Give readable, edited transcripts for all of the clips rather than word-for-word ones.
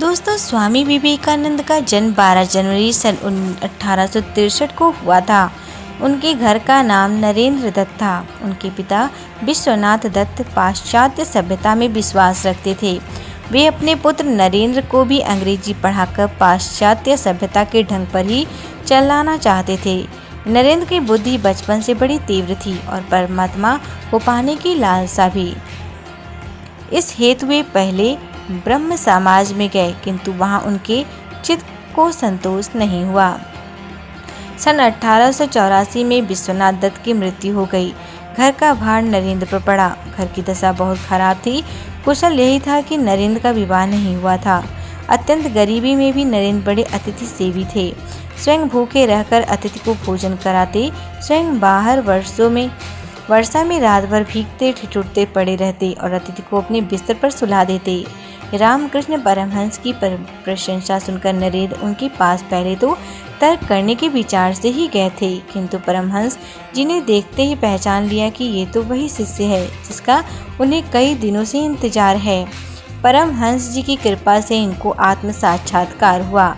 दोस्तों, स्वामी विवेकानंद का जन्म 12 जनवरी सन 1863 को हुआ था। उनके घर का नाम नरेंद्र दत्त था। उनके पिता विश्वनाथ दत्त पाश्चात्य सभ्यता में विश्वास रखते थे। वे अपने पुत्र नरेंद्र को भी अंग्रेजी पढ़ाकर पाश्चात्य सभ्यता के ढंग पर ही चलाना चाहते थे। नरेंद्र की बुद्धि बचपन से बड़ी तीव्र थी और परमात्मा को पाने की लालसा भी। इस हेतु वे पहले ब्रह्म समाज में गए, किंतु वहां उनके चित्त को संतोष नहीं हुआ। सन 1884 में विश्वनाथ दत्त की मृत्यु हो गई। घर का भार नरेंद्र पर पड़ा। घर की दशा बहुत खराब थी। कुशल यही था कि नरेंद्र का विवाह नहीं हुआ था। अत्यंत गरीबी में भी नरेंद्र बड़े अतिथि सेवी थे। स्वयं भूखे रहकर अतिथि को भोजन कराते, स्वयं बाहर वर्षा में रात भर भीगते ठिठुरते पड़े रहते और अतिथि को अपने बिस्तर पर सुला देते। रामकृष्ण परमहंस की प्रशंसा सुनकर नरेंद्र उनके पास पहले तो तर्क करने के विचार से ही गए थे, किंतु परमहंस जिन्हें देखते ही पहचान लिया कि ये तो वही शिष्य है जिसका उन्हें कई दिनों से इंतजार है। परमहंस जी की कृपा से इनको आत्म साक्षात्कार हुआ।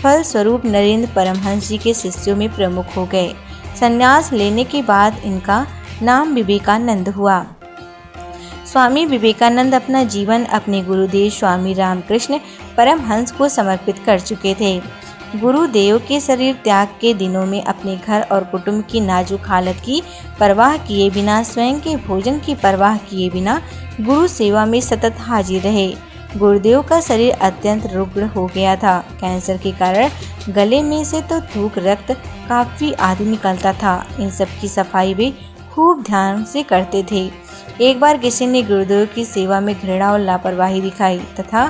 फलस्वरूप नरेंद्र परमहंस जी के शिष्यों में प्रमुख हो गए। संन्यास लेने के बाद इनका नाम विवेकानंद हुआ। स्वामी विवेकानंद अपना जीवन अपने गुरुदेव स्वामी रामकृष्ण परमहंस को समर्पित कर चुके थे। गुरुदेव के शरीर त्याग के दिनों में अपने घर और कुटुंब की नाजुक हालत की परवाह किए बिना, स्वयं के भोजन की परवाह किए बिना गुरु सेवा में सतत हाजिर रहे। गुरुदेव का शरीर अत्यंत रुग्ण हो गया था। कैंसर के कारण गले में से तो थूक, रक्त काफी आदि निकलता था। इन सब की सफाई वे खूब ध्यान से करते थे। एक बार किसी ने गुरुदेव की सेवा में घृणा और लापरवाही दिखाई तथा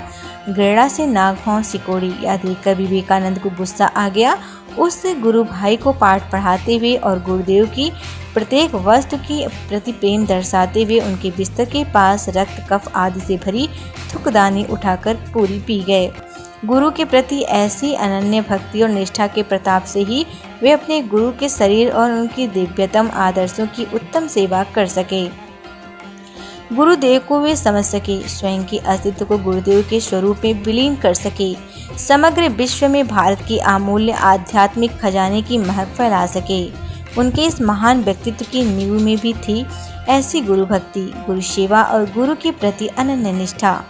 घृणा से नाक भौं सिकोड़ी। यह देखकर विवेकानंद को गुस्सा आ गया। उससे गुरु भाई को पाठ पढ़ाते हुए और गुरुदेव की प्रत्येक वस्तु की प्रति प्रेम दर्शाते हुए उनके बिस्तर के पास रक्त, कफ आदि से भरी थुकदानी उठाकर पूरी पी गए। गुरु के प्रति ऐसी अनन्य भक्ति और निष्ठा के प्रताप से ही वे अपने गुरु के शरीर और उनकी दिव्यतम आदर्शों की उत्तम सेवा कर सके। गुरुदेव को वे समझ सके, स्वयं के अस्तित्व को गुरुदेव के स्वरूप में विलीन कर सके, समग्र विश्व में भारत की अमूल्य आध्यात्मिक खजाने की महक फैला सके। उनके इस महान व्यक्तित्व की नींव में भी थी ऐसी गुरु भक्ति, गुरु सेवा और गुरु के प्रति अनन्य निष्ठा।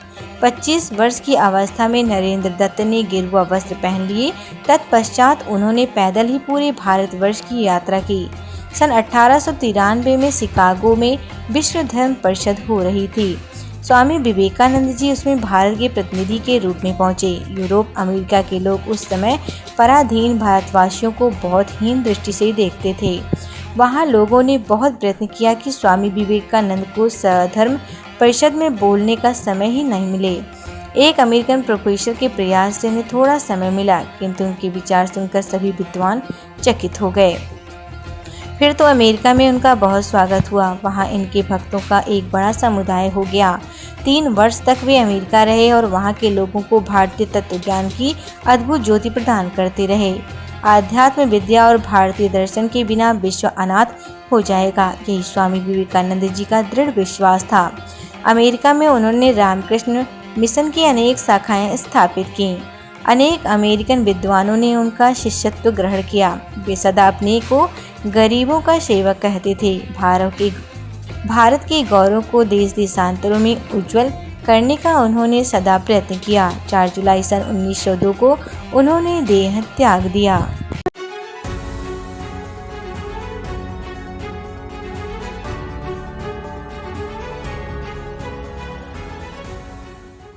25 वर्ष की अवस्था में नरेंद्र दत्त ने गेरुआ वस्त्र पहन लिए। तत्पश्चात उन्होंने पैदल ही पूरे भारतवर्ष की यात्रा की। सन 1893 में शिकागो में विश्व धर्म परिषद हो रही थी। स्वामी विवेकानंद जी उसमें भारत के प्रतिनिधि के रूप में पहुंचे। यूरोप, अमेरिका के लोग उस समय पराधीन भारतवासियों को बहुत हीन दृष्टि से देखते थे। वहां लोगों ने बहुत प्रयत्न किया कि स्वामी विवेकानंद को सधर्म परिषद में बोलने का समय ही नहीं मिले। एक अमेरिकन प्रोफेसर के प्रयास से उन्हें थोड़ा समय मिला, किंतु उनके विचार सुनकर सभी विद्वान चकित हो गए। फिर तो अमेरिका में उनका बहुत स्वागत हुआ। वहां इनके भक्तों का एक बड़ा समुदाय हो गया। 3 वर्ष तक वे अमेरिका रहे और वहां के लोगों को भारतीय तत्व ज्ञान की अद्भुत ज्योति प्रदान करते रहे। आध्यात्म विद्या और भारतीय दर्शन के बिना विश्व अनाथ हो जाएगा, यही स्वामी विवेकानंद जी का दृढ़ विश्वास था। अमेरिका में उन्होंने रामकृष्ण मिशन की अनेक शाखाएं स्थापित की। अनेक अमेरिकन विद्वानों ने उनका शिष्यत्व ग्रहण किया। वे सदा अपने को गरीबों का सेवक कहते थे। भारत के गौरव को देश देशांतरों में उज्जवल करने का उन्होंने सदा प्रयत्न किया। 4 जुलाई सन 1902 को उन्होंने देह त्याग दिया।